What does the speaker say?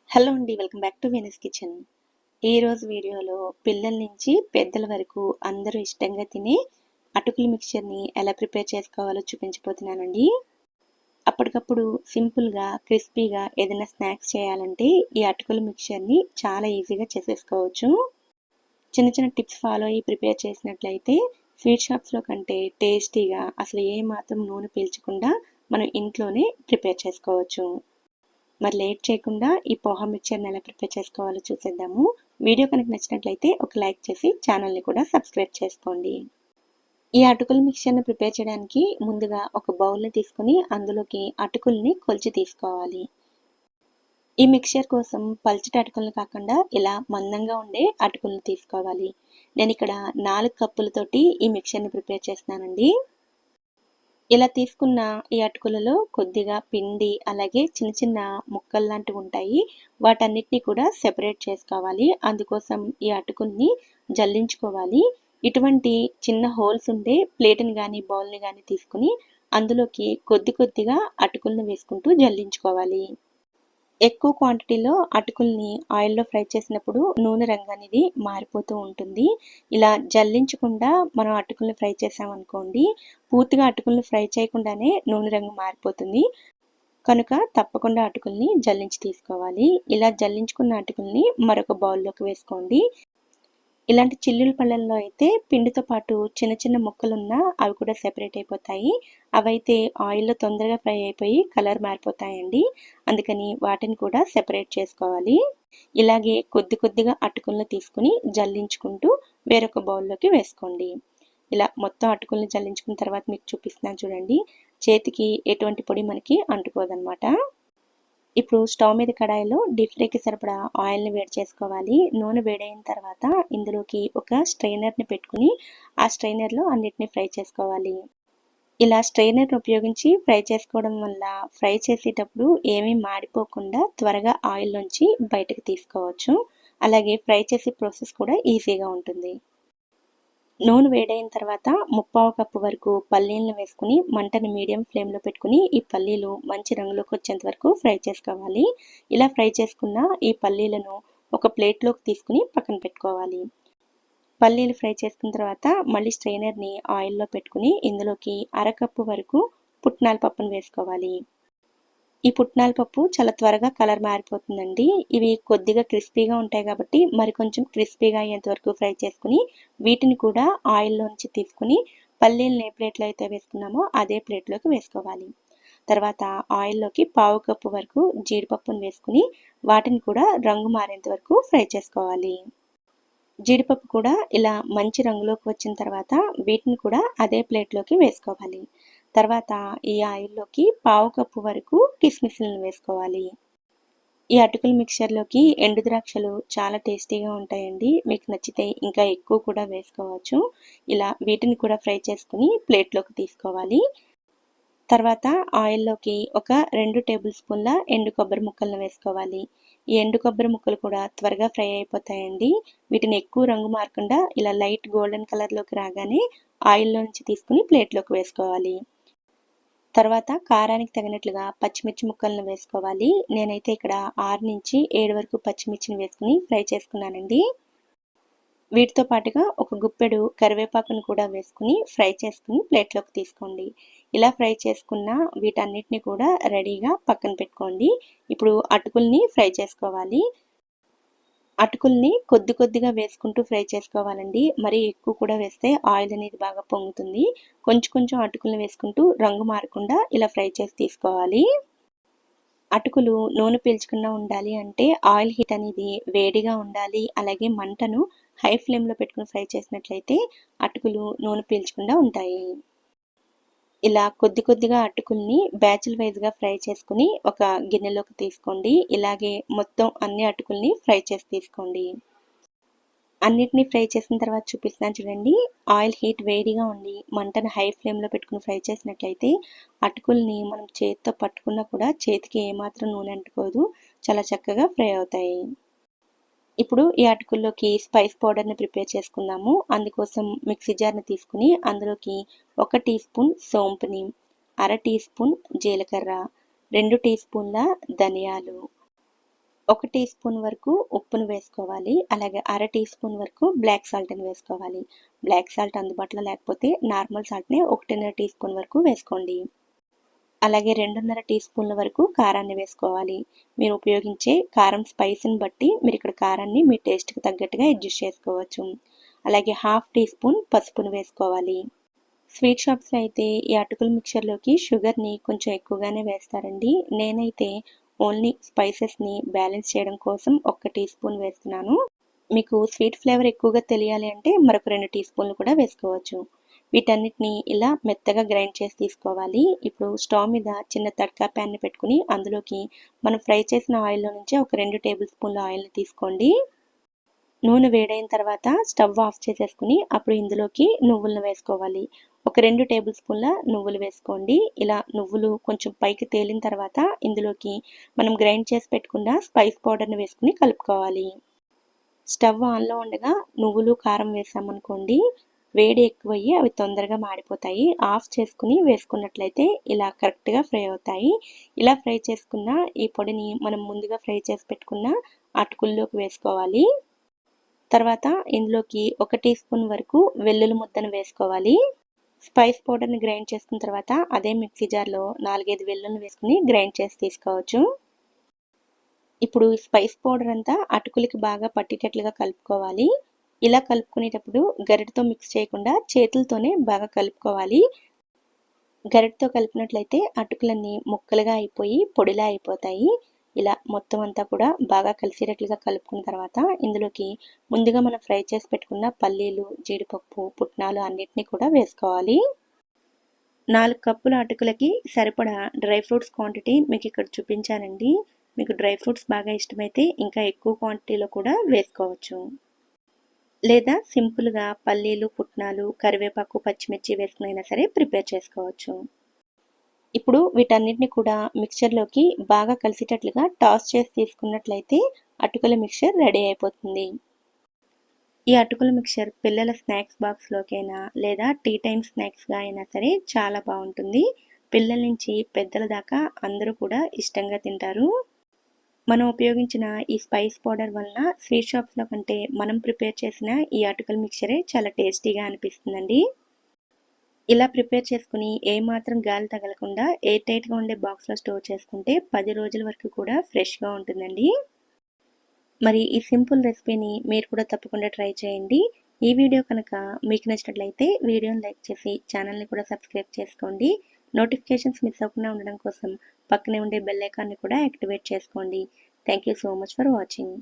Hello అండి, welcome back to Venus kitchen. ఈరోజు వీడియోలో పిల్లల నుంచి పెద్దల వరకు అందరూ ఇష్టంగా తినే అటుకుల మిక్చర్ని ఎలా ప్రిపేర్ చేసుకోవాలో చూపించబోతున్నానండి. అప్పటికప్పుడు సింపుల్గా క్రిస్పీగా ఏదైనా స్నాక్స్ చేయాలంటే ఈ అటుకుల మిక్చర్ని చాలా ఈజీగా చేసేసుకోవచ్చు. చిన్న చిన్న టిప్స్ ఫాలో అయ్యి ప్రిపేర్ చేసినట్లయితే స్వీట్ షాప్స్లో కంటే టేస్టీగా, అసలు ఏ మాత్రం నూనె పీల్చకుండా మనం ఇంట్లోనే ప్రిపేర్ చేసుకోవచ్చు. మరి లేట్ చేయకుండా ఈ పోహా మిక్చర్ని ఎలా ప్రిపేర్ చేసుకోవాలో చూసేద్దాము. వీడియో కనుక నచ్చినట్లయితే ఒక లైక్ చేసి ఛానల్ని కూడా సబ్స్క్రైబ్ చేసుకోండి. ఈ అటుకుల మిక్చర్ని ప్రిపేర్ చేయడానికి ముందుగా ఒక బౌల్ని తీసుకుని అందులోకి అటుకుల్ని కొలిచి తీసుకోవాలి. ఈ మిక్చర్ కోసం పల్చటి అటుకులను కాకుండా ఇలా మందంగా ఉండే అటుకులను తీసుకోవాలి. నేను ఇక్కడ 4 కప్పులతోటి ఈ మిక్చర్ని ప్రిపేర్ చేస్తున్నానండి. ఇలా తీసుకున్న ఈ అటుకులలో కొద్దిగా పిండి, అలాగే చిన్న చిన్న ముక్కలు లాంటివి ఉంటాయి. వాటన్నిటిని కూడా సెపరేట్ చేసుకోవాలి. అందుకోసం ఈ అటుకుల్ని జల్లించుకోవాలి. ఇటువంటి చిన్న హోల్స్ ఉండే ప్లేట్ని కానీ బౌల్ని కానీ తీసుకుని అందులోకి కొద్దిగా అటుకులను వేసుకుంటూ జల్లించుకోవాలి. ఎక్కువ క్వాంటిటీలో అటుకుల్ని ఆయిల్లో ఫ్రై చేసినప్పుడు నూనె రంగు అనేది మారిపోతూ ఉంటుంది. ఇలా జల్లించకుండా మనం అటుకుల్ని ఫ్రై చేసామనుకోండి, పూర్తిగా అటుకుల్ని ఫ్రై చేయకుండానే నూనె రంగు మారిపోతుంది. కనుక తప్పకుండా అటుకుల్ని జల్లించి తీసుకోవాలి. ఇలా జల్లించుకున్న అటుకుల్ని మరొక బౌల్లోకి వేసుకోండి. ఇలాంటి చిల్లుల పళ్ళల్లో అయితే పిండితో పాటు చిన్న చిన్న ముక్కలున్నా అవి కూడా సెపరేట్ అయిపోతాయి. అవైతే ఆయిల్లో తొందరగా ఫ్రై అయిపోయి కలర్ మారిపోతాయండి. అందుకని వాటిని కూడా సెపరేట్ చేసుకోవాలి. ఇలాగే కొద్దిగా అటుకులను తీసుకుని జల్లించుకుంటూ వేరొక బౌల్లోకి వేసుకోండి. ఇలా మొత్తం అటుకులను జల్లించుకున్న తర్వాత మీకు చూపిస్తున్నాను చూడండి. చేతికి ఎటువంటి పొడి మనకి అంటుకోదనమాట. ఇప్పుడు స్టవ్ మీద కడాయిలో డీప్ ఫ్రైకి సరిపడా ఆయిల్ని వేడి చేసుకోవాలి. నూనె వేడైన తర్వాత ఇందులోకి ఒక స్ట్రైనర్ని పెట్టుకుని ఆ స్ట్రైనర్లో అన్నిటిని ఫ్రై చేసుకోవాలి. ఇలా స్ట్రైనర్ ఉపయోగించి ఫ్రై చేసుకోవడం వల్ల ఫ్రై చేసేటప్పుడు ఏమీ మాడిపోకుండా త్వరగా ఆయిల్లోంచి బయటకు తీసుకోవచ్చు. అలాగే ఫ్రై చేసే ప్రాసెస్ కూడా ఈజీగా ఉంటుంది. నూనె వేడైన తర్వాత 1/4 కప్పు వరకు పల్లీలను వేసుకుని మంటని మీడియం ఫ్లేమ్లో పెట్టుకుని ఈ పల్లీలు మంచి రంగులోకి వచ్చేంత వరకు ఫ్రై చేసుకోవాలి. ఇలా ఫ్రై చేసుకున్న ఈ పల్లీలను ఒక ప్లేట్లోకి తీసుకుని పక్కన పెట్టుకోవాలి. పల్లీలు ఫ్రై చేసుకున్న తర్వాత మళ్ళీ స్ట్రైనర్ని ఆయిల్లో పెట్టుకుని ఇందులోకి 1/2 కప్పు వరకు పుట్నాల పప్పును వేసుకోవాలి. ఈ పుట్నాల పప్పు చాలా త్వరగా కలర్ మారిపోతుందండి. ఇవి కొద్దిగా క్రిస్పీగా ఉంటాయి కాబట్టి మరి కొంచెం క్రిస్పీగా అయ్యేంత వరకు ఫ్రై చేసుకుని వీటిని కూడా ఆయిల్లోంచి తీసుకుని పల్లీలను ఏ ప్లేట్లో అయితే వేసుకున్నామో అదే ప్లేట్లోకి వేసుకోవాలి. తర్వాత ఆయిల్లోకి 1/4 కప్పు వరకు జీడిపప్పును వేసుకుని వాటిని కూడా రంగు మారేంత వరకు ఫ్రై చేసుకోవాలి. జీడిపప్పు కూడా ఇలా మంచి రంగులోకి వచ్చిన తర్వాత వీటిని కూడా అదే ప్లేట్లోకి వేసుకోవాలి. తర్వాత ఈ ఆయిల్లోకి 1/4 కప్పు వరకు కిస్మిస్లను వేసుకోవాలి. ఈ అటుకుల మిక్చర్లోకి ఎండు ద్రాక్షలు చాలా టేస్టీగా ఉంటాయండి. మీకు నచ్చితే ఇంకా ఎక్కువ కూడా వేసుకోవచ్చు. ఇలా వీటిని కూడా ఫ్రై చేసుకుని ప్లేట్లోకి తీసుకోవాలి. తర్వాత ఆయిల్లోకి ఒక 2 టేబుల్ స్పూన్ల ఎండు కొబ్బరి ముక్కలను వేసుకోవాలి. ఈ ఎండు కొబ్బరి ముక్కలు కూడా త్వరగా ఫ్రై అయిపోతాయండి. వీటిని ఎక్కువ రంగు మారకుండా ఇలా లైట్ గోల్డెన్ కలర్లోకి రాగానే ఆయిల్లో నుంచి తీసుకుని ప్లేట్లోకి వేసుకోవాలి. తర్వాత కారానికి తగినట్లుగా పచ్చిమిర్చి ముక్కలను వేసుకోవాలి. నేనైతే ఇక్కడ 6 నుంచి 7 వరకు పచ్చిమిర్చిని వేసుకుని ఫ్రై చేసుకున్నానండి. వీటితో పాటుగా ఒక గుప్పెడు కరివేపాకును కూడా వేసుకుని ఫ్రై చేసుకుని ప్లేట్లోకి తీసుకోండి. ఇలా ఫ్రై చేసుకున్న వీటన్నిటిని కూడా రెడీగా పక్కన పెట్టుకోండి. ఇప్పుడు అటుకుల్ని ఫ్రై చేసుకోవాలి. అటుకుల్ని కొద్దిగా వేసుకుంటూ ఫ్రై చేసుకోవాలండి. మరీ ఎక్కువ కూడా వేస్తే ఆయిల్ అనేది బాగా పొంగుతుంది. కొంచెం అటుకుల్ని వేసుకుంటూ రంగు మారకుండా ఇలా ఫ్రై చేసి తీసుకోవాలి. అటుకులు నూనె పీల్చకుండా ఉండాలి అంటే ఆయిల్ హీట్ అనేది వేడిగా ఉండాలి. అలాగే మంటను హై ఫ్లేమ్లో పెట్టుకుని ఫ్రై చేసినట్లయితే అటుకులు నూనె పీల్చకుండా ఉంటాయి. ఇలా కొద్దిగా అటుకుల్ని బ్యాచ్ల వైజ్గా ఫ్రై చేసుకుని ఒక గిన్నెలోకి తీసుకోండి. ఇలాగే మొత్తం అన్ని అటుకుల్ని ఫ్రై చేసి తీసుకోండి. అన్నిటినీ ఫ్రై చేసిన తర్వాత చూపిస్తున్నాను చూడండి. ఆయిల్ హీట్ వేడిగా ఉండి మంటను హై ఫ్లేమ్లో పెట్టుకుని ఫ్రై చేసినట్లయితే అటుకుల్ని మనం చేతితో పట్టుకున్నా కూడా చేతికి ఏమాత్రం నూనె అంటుకోదు. చాలా చక్కగా ఫ్రై అవుతాయి. ఇప్పుడు ఈ అటుకుల్లోకి స్పైస్ పౌడర్ని ప్రిపేర్ చేసుకుందాము. అందుకోసం మిక్సీ జార్ని తీసుకుని అందులోకి 1 టీ స్పూన్ సోంపుని, 1/2 టీ స్పూన్ జీలకర్ర, 2 టీ స్పూన్ల ధనియాలు, 1 టీ స్పూన్ వరకు ఉప్పును వేసుకోవాలి. అలాగే అర టీ స్పూన్ వరకు బ్లాక్ సాల్ట్‌ని వేసుకోవాలి. బ్లాక్ సాల్ట్ అందుబాటులో లేకపోతే నార్మల్ సాల్ట్‌ని 1.5 టీ స్పూన్ వరకు వేసుకోండి. అలాగే 2.5 టీ స్పూన్ల వరకు కారాన్ని వేసుకోవాలి. మీరు ఉపయోగించే కారం స్పైస్‌ని బట్టి మీరు ఇక్కడ కారాన్ని మీ టేస్ట్‌కి తగ్గట్టుగా అడ్జస్ట్ చేసుకోవచ్చు. అలాగే హాఫ్ టీ స్పూన్ పసుపును వేసుకోవాలి. స్వీట్ షాప్స్‌లో అయితే ఈ అటుకుల మిక్చర్‌లోకి షుగర్‌ని కొంచెం ఎక్కువగానే వేస్తారండి. నేనైతే ఓన్లీ స్పైసెస్‌ని బ్యాలెన్స్ చేయడం కోసం 1 టీ స్పూన్ వేస్తున్నాను. మీకు స్వీట్ ఫ్లేవర్ ఎక్కువగా తెలియాలి అంటే మరొక 2 టీ స్పూన్లు కూడా వేసుకోవచ్చు. వీటన్నిటిని ఇలా మెత్తగా గ్రైండ్ చేసి తీసుకోవాలి. ఇప్పుడు స్టవ్ మీద చిన్న తడకా ప్యాన్‌ని పెట్టుకొని అందులోకి మనం ఫ్రై చేసిన ఆయిల్‌లో నుంచి ఒక 2 టేబుల్ స్పూన్ల ఆయిల్‌ని తీసుకోండి. నూనె వేడైన తర్వాత స్టవ్ ఆఫ్ చేసేసుకుని అప్పుడు ఇందులోకి నువ్వులను వేసుకోవాలి. ఒక 2 టేబుల్ స్పూన్ల నువ్వులు వేసుకోండి. ఇలా నువ్వులు కొంచెం పైకి తేలిన తర్వాత ఇందులోకి మనం గ్రైండ్ చేసి పెట్టుకున్న స్పైస్ పౌడర్‌ని వేసుకొని కలుపుకోవాలి. స్టవ్ ఆన్‌లో ఉండగా నువ్వులు, కారం వేసామనుకోండి వేడి ఎక్కువయ్యి అవి తొందరగా మాడిపోతాయి. ఆఫ్ చేసుకుని వేసుకున్నట్లయితే ఇలా కరెక్ట్‌గా ఫ్రై అవుతాయి. ఇలా ఫ్రై చేసుకున్న ఈ పొడిని మనం ముందుగా ఫ్రై చేసి పెట్టుకున్న అటుకుల్లోకి వేసుకోవాలి. తర్వాత ఇందులోకి 1 టీ స్పూన్ వరకు వెల్లుల్లి ముద్దను వేసుకోవాలి. స్పైస్ పౌడర్‌ని గ్రైండ్ చేసుకున్న తర్వాత అదే మిక్సీ జార్‌లో 4, 5 వెల్లుల్లిని వేసుకొని గ్రైండ్ చేసి తీసుకోవచ్చు. ఇప్పుడు స్పైస్ పౌడర్ అంతా అటుకులకి బాగా పట్టేటట్లుగా కలుపుకోవాలి. ఇలా కలుపుకునేటప్పుడు గరిటెతో మిక్స్ చేయకుండా చేతులతోనే బాగా కలుపుకోవాలి. గరిటెతో కలిపినట్లయితే అటుకులన్నీ ముక్కలుగా అయిపోయి పొడిలా అయిపోతాయి. ఇలా మొత్తం అంతా కూడా బాగా కలిసేటట్లుగా కలుపుకున్న తర్వాత ఇందులోకి ముందుగా మనం ఫ్రై చేసి పెట్టుకున్న పల్లీలు, జీడిపప్పు, పుట్నాలు అన్నిటినీ కూడా వేసుకోవాలి. 4 కప్పుల అటుకులకి సరిపడా డ్రై ఫ్రూట్స్ క్వాంటిటీ మీకు ఇక్కడ చూపించానండి. మీకు డ్రై ఫ్రూట్స్ బాగా ఇష్టమైతే ఇంకా ఎక్కువ క్వాంటిటీలో కూడా వేసుకోవచ్చు. లేదా సింపుల్‌గా పల్లీలు, పుట్నాలు, కరివేపాకు, పచ్చిమిర్చి వేసుకునైనా సరే ప్రిపేర్ చేసుకోవచ్చు. ఇప్పుడు వీటన్నిటిని కూడా మిక్చర్‌లోకి బాగా కలిసేటట్లుగా టాస్ చేసి తీసుకున్నట్లయితే అటుకుల మిక్చర్ రెడీ అయిపోతుంది. ఈ అటుకుల మిక్చర్ పిల్లల స్నాక్స్ బాక్స్‌లోకైనా లేదా టీ టైమ్ స్నాక్స్‌గా అయినా సరే చాలా బాగుంటుంది. పిల్లల నుంచి పెద్దల దాకా అందరూ కూడా ఇష్టంగా తింటారు. మనం ఉపయోగించిన ఈ స్పైస్ పౌడర్ వలన స్వీట్ షాప్స్‌లో కంటే మనం ప్రిపేర్ చేసిన ఈ అటుకుల మిక్చరే చాలా టేస్టీగా అనిపిస్తుందండి. ఇలా ప్రిపేర్ చేసుకుని ఏమాత్రం గాలి తగలకుండా ఎయిర్ టైట్‌గా ఉండే బాక్స్‌లో స్టోర్ చేసుకుంటే 10 రోజుల వరకు కూడా ఫ్రెష్‌గా ఉంటుందండి. మరి ఈ సింపుల్ రెసిపీని మీరు కూడా తప్పకుండా ట్రై చేయండి. ఈ వీడియో కనుక మీకు నచ్చినట్లయితే వీడియోని లైక్ చేసి ఛానల్‌ని కూడా సబ్స్క్రైబ్ చేసుకోండి. నోటిఫికేషన్స్ మిస్ అవ్వకుండా ఉండడం కోసం పక్కనే ఉండే బెల్ ఐకాన్‌ని కూడా యాక్టివేట్ చేసుకోండి. Thank you so much for watching.